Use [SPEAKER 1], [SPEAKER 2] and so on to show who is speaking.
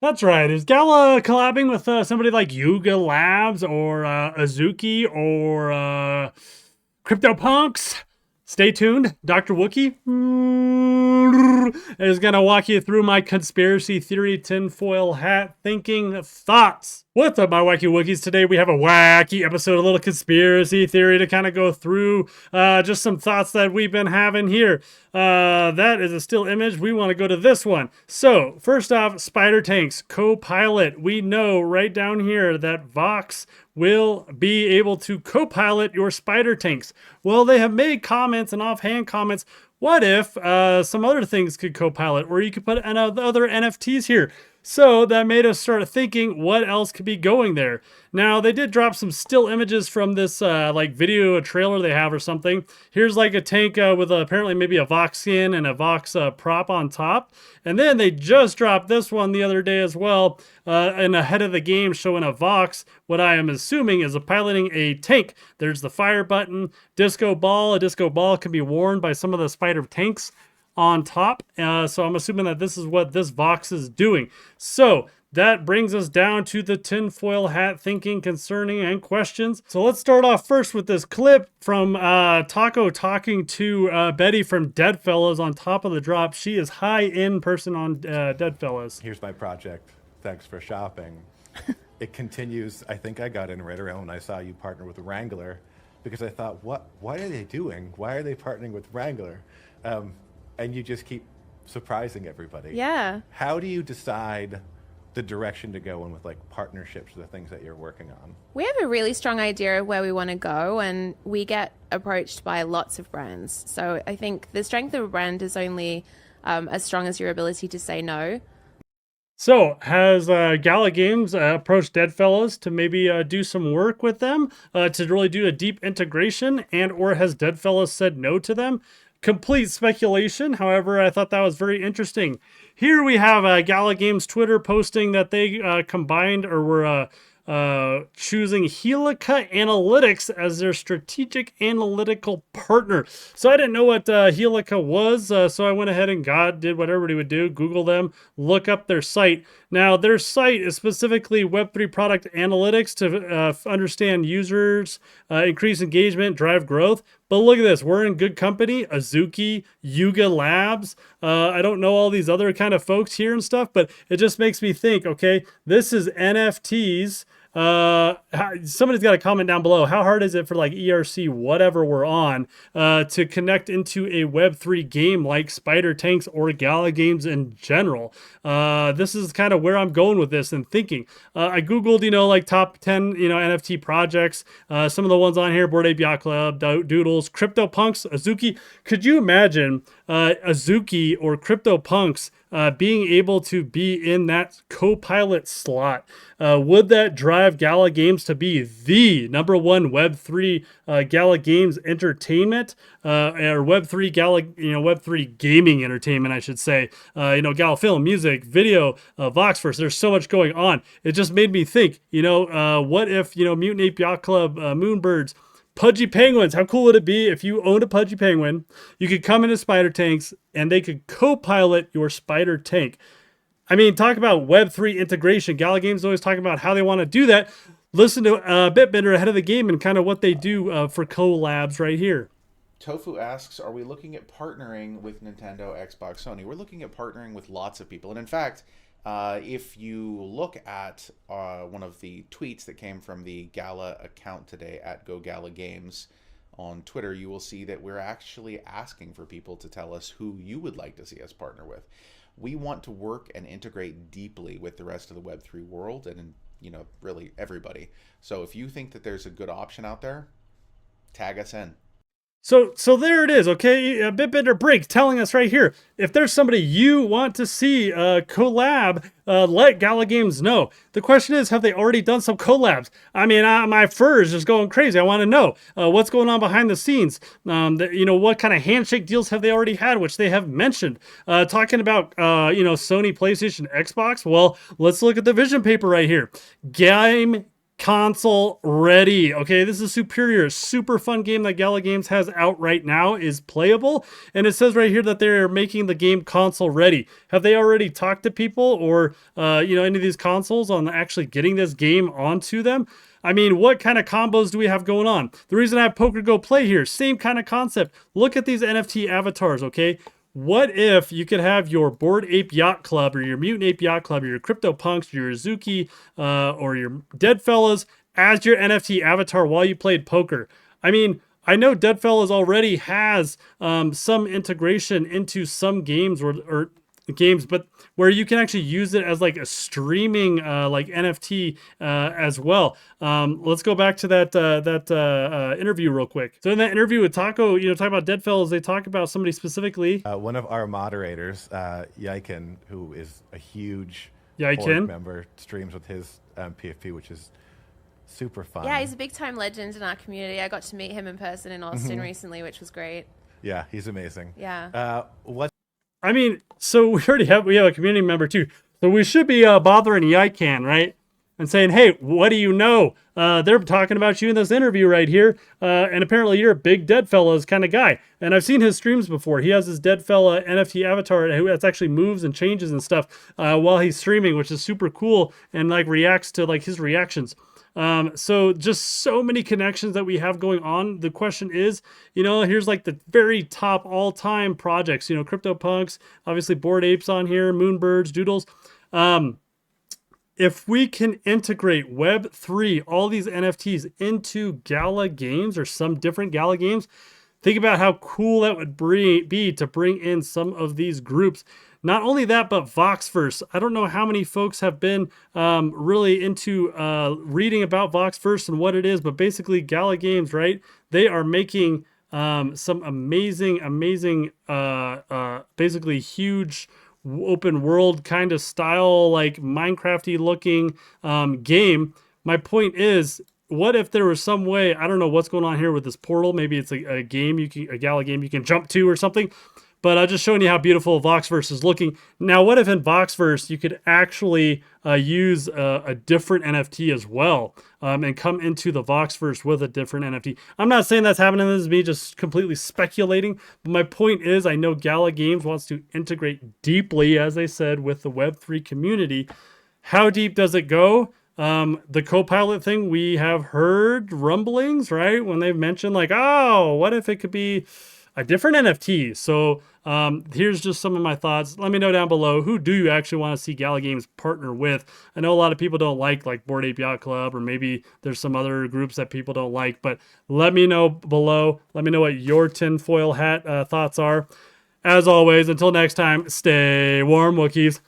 [SPEAKER 1] That's right. Is Gala collabing with somebody like Yuga Labs or Azuki or CryptoPunks? Stay tuned. Dr. Wookie is going to walk you through my conspiracy theory tinfoil hat thinking thoughts. What's up, my wacky Wookiees? Today we have a wacky episode, a little conspiracy theory to kind of go through just some thoughts that we've been having here. That is a still image. We want to go to this one. So, first off, spider tanks, co-pilot. We know right down here that Vox will be able to co-pilot your spider tanks. Well, they have made comments and offhand comments. What if some other things could co-pilot, or you could put other NFTs here? So that made us start thinking what else could be going there. Now, they did drop some still images from this like video, a trailer they have or something. Here's like a tank with apparently maybe a Vox skin and a Vox prop on top. And then they just dropped this one the other day as well, and ahead of the game showing a Vox, what I am assuming is piloting a tank. There's the fire button, disco ball. A disco ball can be worn by some of the spider tanks on top. So I'm assuming that this is what this Vox is doing. So that brings us down to the tinfoil hat thinking concerning and questions. So let's start off first with this clip from Taco talking to Betty from Deadfellaz on top of the drop. She is high in person on Deadfellaz.
[SPEAKER 2] Here's my project. Thanks for shopping. It continues. I think I got in right around when I saw you partner with Wrangler, because I thought, what are they doing? Why are they partnering with Wrangler? And you just keep surprising everybody.
[SPEAKER 3] Yeah.
[SPEAKER 2] How do you decide the direction to go in with like partnerships, the things that you're working on?
[SPEAKER 3] We have a really strong idea of where we want to go, and we get approached by lots of brands. So I think the strength of a brand is only as strong as your ability to say no.
[SPEAKER 1] So, has Gala Games approached Deadfellaz to maybe do some work with them to really do a deep integration, and or has Deadfellaz said no to them? Complete speculation. However, I thought that was very interesting. Here we have Gala Games Twitter posting that they combined or were choosing Helica Analytics as their strategic analytical partner. So I didn't know what Helica was, so I went ahead and did what everybody would do, Google them, look up their site. Now, their site is specifically Web3 product analytics to understand users, increase engagement, drive growth. But look at this, we're in good company. Azuki, Yuga Labs. I don't know all these other kind of folks here and stuff, but it just makes me think, okay, this is NFTs. Somebody's got to comment down below. How hard is it for like ERC, whatever we're on, to connect into a Web3 game like Spider Tanks or Gala Games in general? This is kind of where I'm going with this and thinking. I Googled, like top 10, NFT projects. Some of the ones on here, Bored Ape Yacht Club, Doodles, CryptoPunks, Azuki. Could you imagine Azuki or CryptoPunks being able to be in that co-pilot slot? Would that drive Gala Games to be the number one Web3 Gala Games entertainment, or Web3 Gala, Web3 gaming entertainment, I should say? Gala film, music, video, Voxverse. There's so much going on. It just made me think, what if, Mutant Ape Yacht Club, Moonbirds, Pudgy Penguins. How cool would it be if you owned a Pudgy Penguin, you could come into spider tanks and they could co-pilot your spider tank? I mean, talk about Web3 integration. Gala Games always talking about how they want to do that. Listen to Bitbender ahead of the game and kind of what they do for collabs right here.
[SPEAKER 4] Tofu asks, are we looking at partnering with Nintendo, Xbox, Sony? We're looking at partnering with lots of people. And in fact, if you look at one of the tweets that came from the Gala account today at Go Gala Games on Twitter, you will see that we're actually asking for people to tell us who you would like to see us partner with. We want to work and integrate deeply with the rest of the Web3 world and, really everybody. So if you think that there's a good option out there, tag us in.
[SPEAKER 1] So there it is, okay? Bitbender Break telling us right here, if there's somebody you want to see collab, let Gala Games know. The question is, have they already done some collabs? I mean, my fur is just going crazy. I want to know what's going on behind the scenes. What kind of handshake deals have they already had, which they have mentioned. Talking about, Sony, PlayStation, Xbox. Well, let's look at the vision paper right here. Game console ready. Okay, this is superior, super fun game that Gala Games has out right now, is playable, and it says right here that they're making the game console ready. Have they already talked to people or any of these consoles on actually getting this game onto them? I mean, what kind of combos do we have going on? The reason I have Poker Go Play here, same kind of concept. Look at these NFT avatars, okay? What if you could have your Bored Ape Yacht Club or your Mutant Ape Yacht Club or your CryptoPunks, your Azuki, or your Deadfellaz as your NFT avatar while you played poker? I mean, I know Deadfellaz already has some integration into some games or games, but where you can actually use it as like a streaming like NFT as well. Let's go back to that interview real quick. So in that interview with Taco, talking about Deadfellaz, they talk about somebody specifically.
[SPEAKER 2] One of our moderators, Yaiken, who is a huge
[SPEAKER 1] Yaiken
[SPEAKER 2] org member, streams with his PFP, which is super fun.
[SPEAKER 3] Yeah, he's a big time legend in our community. I got to meet him in person in Austin recently, which was great.
[SPEAKER 2] Yeah, he's amazing.
[SPEAKER 3] Yeah.
[SPEAKER 1] I mean, so we have a community member too. So we should be bothering Yaiken, right? And saying, hey, what do you know? They're talking about you in this interview right here. And apparently you're a big Deadfellaz kind of guy. And I've seen his streams before. He has this Deadfella NFT avatar that actually moves and changes and stuff while he's streaming, which is super cool and like reacts to like his reactions. So just so many connections that we have going on. The question is, here's like the very top all-time projects, CryptoPunks, obviously Bored Apes on here, Moonbirds, Doodles. If we can integrate Web3, all these NFTs into Gala Games or some different Gala Games, think about how cool that would be to bring in some of these groups. Not only that, but Voxverse. I don't know how many folks have been really into reading about Voxverse and what it is, but basically Gala Games, right? They are making some amazing, basically huge open world kind of style, like Minecrafty looking game. My point is, what if there was some way, I don't know what's going on here with this portal. Maybe it's a game a Gala game you can jump to or something. But I'm just showing you how beautiful Voxverse is looking. Now, what if in Voxverse you could actually use a different NFT as well and come into the Voxverse with a different NFT? I'm not saying that's happening. This is me just completely speculating. But my point is, I know Gala Games wants to integrate deeply, as I said, with the Web3 community. How deep does it go? The Copilot thing, we have heard rumblings, right? When they've mentioned like, oh, what if it could be a different NFT? So here's just some of my thoughts. Let me know down below, who do you actually want to see Gala Games partner with? I know a lot of people don't like Bored Ape Yacht Club, or maybe there's some other groups that people don't like, but let me know below. Let me know what your tinfoil hat thoughts are. As always, until next time, stay warm, Wookiees.